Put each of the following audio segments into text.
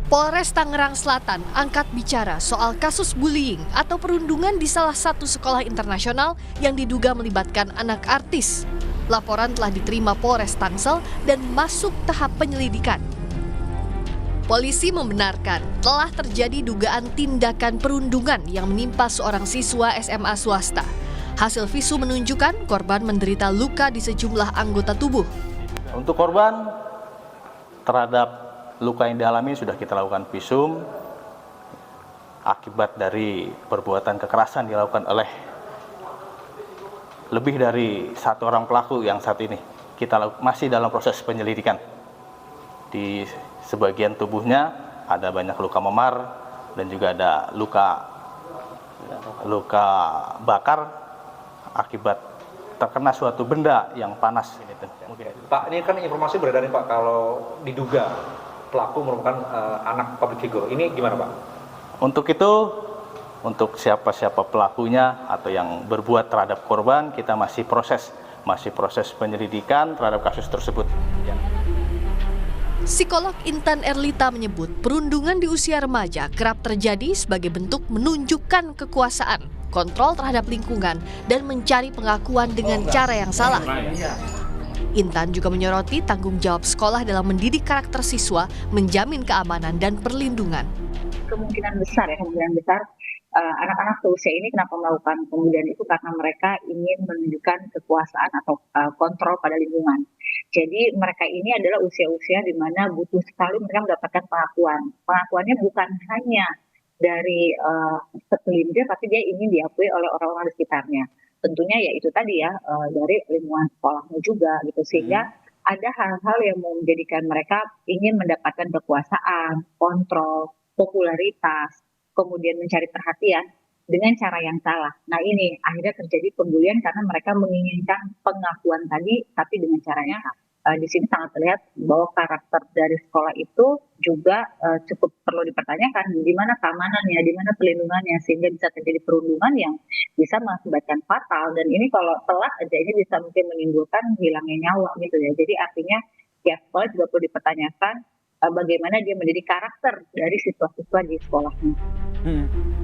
Polres Tangerang Selatan angkat bicara soal kasus bullying atau perundungan di salah satu sekolah internasional yang diduga melibatkan anak artis. Laporan telah diterima Polres Tangsel dan masuk tahap penyelidikan. Polisi membenarkan telah terjadi dugaan tindakan perundungan yang menimpa seorang siswa SMA swasta. Hasil visu menunjukkan korban menderita luka di sejumlah anggota tubuh. Untuk korban terhadap luka yang dialami sudah kita lakukan visum akibat dari perbuatan kekerasan dilakukan oleh lebih dari satu orang pelaku yang saat ini kita masih dalam proses penyelidikan. Di sebagian tubuhnya ada banyak luka memar dan juga ada luka bakar akibat terkena suatu benda yang panas. Pak, ini kan informasi beredar nih Pak kalau diduga pelaku merupakan anak public figure. Ini gimana Pak? Untuk itu, untuk siapa-siapa pelakunya atau yang berbuat terhadap korban, kita masih proses penyelidikan terhadap kasus tersebut. Psikolog Intan Erlita menyebut perundungan di usia remaja kerap terjadi sebagai bentuk menunjukkan kekuasaan, kontrol terhadap lingkungan, dan mencari pengakuan dengan cara yang salah. Intan juga menyoroti tanggung jawab sekolah dalam mendidik karakter siswa, menjamin keamanan dan perlindungan. Kemungkinan besar anak-anak seusia ini kenapa melakukan pembulian itu karena mereka ingin menunjukkan kekuasaan atau kontrol pada lingkungan. Jadi mereka ini adalah usia-usia di mana butuh sekali mereka mendapatkan pengakuan. Pengakuannya bukan hanya dari segelintir, tapi dia ingin diakui oleh orang-orang di sekitarnya. Tentunya ya itu tadi ya dari lingkungan sekolahnya juga gitu, sehingga ada hal-hal yang menjadikan mereka ingin mendapatkan kekuasaan, kontrol, popularitas, kemudian mencari perhatian dengan cara yang salah. Nah ini akhirnya terjadi pembulian karena mereka menginginkan pengakuan tadi tapi dengan caranya di sini sangat terlihat bahwa karakter dari sekolah itu juga cukup perlu dipertanyakan, di mana keamanannya, di mana pelindungannya, sehingga bisa terjadi perundungan yang bisa mengakibatkan fatal. Dan ini kalau telat aja ini bisa mungkin menimbulkan hilangnya nyawa gitu ya. Jadi artinya ya sekolah juga perlu dipertanyakan bagaimana dia mendidik karakter dari siswa-siswa di sekolahnya.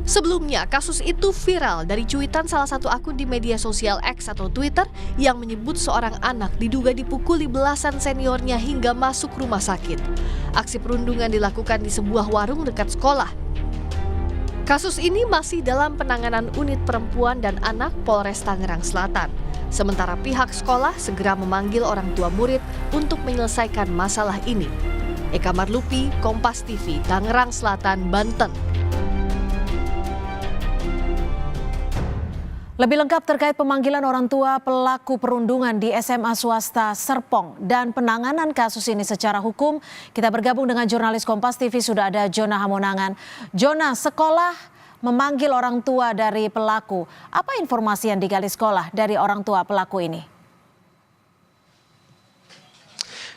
Sebelumnya, kasus itu viral dari cuitan salah satu akun di media sosial X atau Twitter yang menyebut seorang anak diduga dipukuli belasan seniornya hingga masuk rumah sakit. Aksi perundungan dilakukan di sebuah warung dekat sekolah. Kasus ini masih dalam penanganan Unit Perempuan dan Anak Polres Tangerang Selatan. Sementara pihak sekolah segera memanggil orang tua murid untuk menyelesaikan masalah ini. Eka Marlupi, Kompas TV, Tangerang Selatan, Banten. Lebih lengkap terkait pemanggilan orang tua pelaku perundungan di SMA swasta Serpong dan penanganan kasus ini secara hukum, kita bergabung dengan jurnalis Kompas TV, sudah ada Jona Hamonangan. Jona, sekolah memanggil orang tua dari pelaku. Apa informasi yang digali sekolah dari orang tua pelaku ini?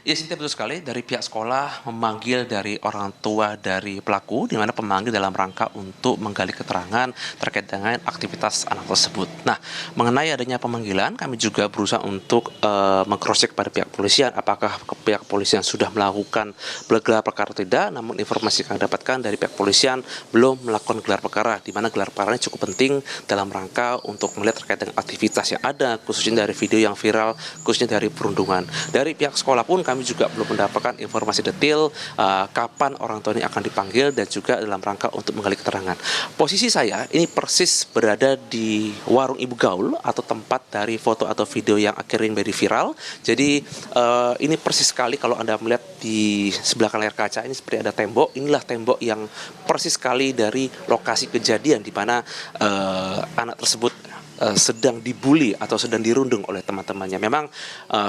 Ya, Sintia, betul sekali. Dari pihak sekolah memanggil dari orang tua dari pelaku, di mana pemanggil dalam rangka untuk menggali keterangan terkait dengan aktivitas anak tersebut. Nah, mengenai adanya pemanggilan, kami juga berusaha untuk meng-cross-check pada pihak polisian, apakah pihak polisian sudah melakukan gelar perkara atau tidak. Namun informasi yang kami dapatkan dari pihak polisian belum melakukan gelar perkara, di mana gelar perkara ini cukup penting dalam rangka untuk melihat terkait dengan aktivitas yang ada, khususnya dari video yang viral, khususnya dari perundungan. Dari pihak sekolah pun kami juga belum mendapatkan informasi detail kapan orang tua ini akan dipanggil dan juga dalam rangka untuk menggali keterangan. Posisi saya ini persis berada di warung Ibu Gaul atau tempat dari foto atau video yang akhirnya menjadi viral. Jadi ini persis sekali kalau Anda melihat di sebelah layar kaca ini seperti ada tembok. Inilah tembok yang persis sekali dari lokasi kejadian di mana anak tersebut sedang dibully atau sedang dirundung oleh teman-temannya. Memang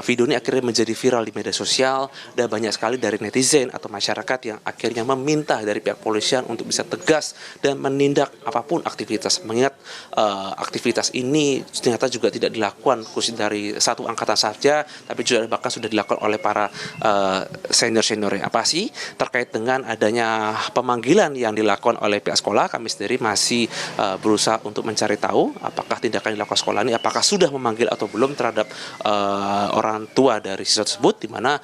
video ini akhirnya menjadi viral di media sosial dan banyak sekali dari netizen atau masyarakat yang akhirnya meminta dari pihak polisian untuk bisa tegas dan menindak apapun aktivitas. Mengingat aktivitas ini ternyata juga tidak dilakukan khusus dari satu angkatan saja, tapi juga bahkan sudah dilakukan oleh para senior-seniornya. Apa sih terkait dengan adanya pemanggilan yang dilakukan oleh pihak sekolah? Kami sendiri masih berusaha untuk mencari tahu apakah tindak tindakan yang dilakukan sekolah ini apakah sudah memanggil atau belum terhadap orang tua dari siswa tersebut, di mana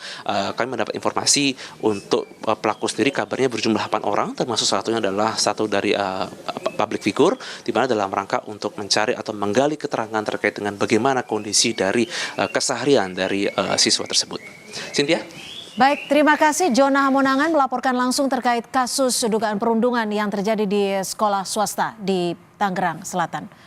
kami mendapat informasi untuk pelaku sendiri kabarnya berjumlah 8 orang, termasuk salah satunya adalah satu dari public figure, di mana dalam rangka untuk mencari atau menggali keterangan terkait dengan bagaimana kondisi dari keseharian dari siswa tersebut. Cynthia? Baik, terima kasih Jona Hamonangan melaporkan langsung terkait kasus dugaan perundungan yang terjadi di sekolah swasta di Tangerang Selatan.